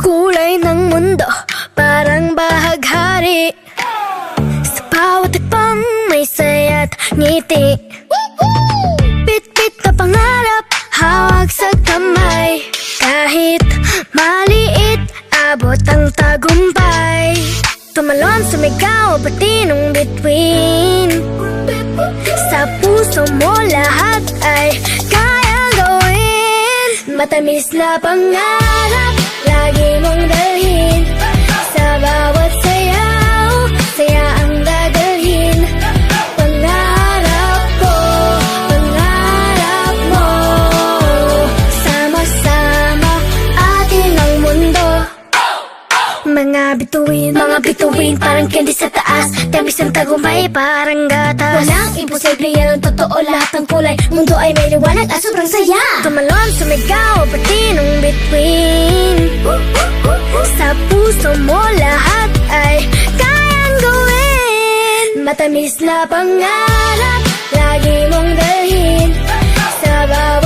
Kulay ng mundo, parang bahaghari. Sa bawat takbang may saya't ngiti. Bit-bit na pangarap, hawak sa kamay. Kahit maliit, abot ang tagumpay. Tumalon, sumigaw, pati nung bituin. Sa puso mo lahat ay kayang gawin. Matamis na pangarap, lagi mong dalhin. Sa bawat sayaw, saya ang dadalhin. Pangarap ko, pangarap mo. Sama-sama atin ang mundo. Mga bituin, parang candy sa taas. Tamis ang tagumpay, parang gatas. Walang imposible, yan ang totoo, lahat ng kulay. Mundo ay may liwanag at sobrang saya. Tumalon, sumigaw, pati nung bituin. Sa puso mo lahat ay kayang gawin. Matamis na pangarap, lagi mong dalhin. Sa bawat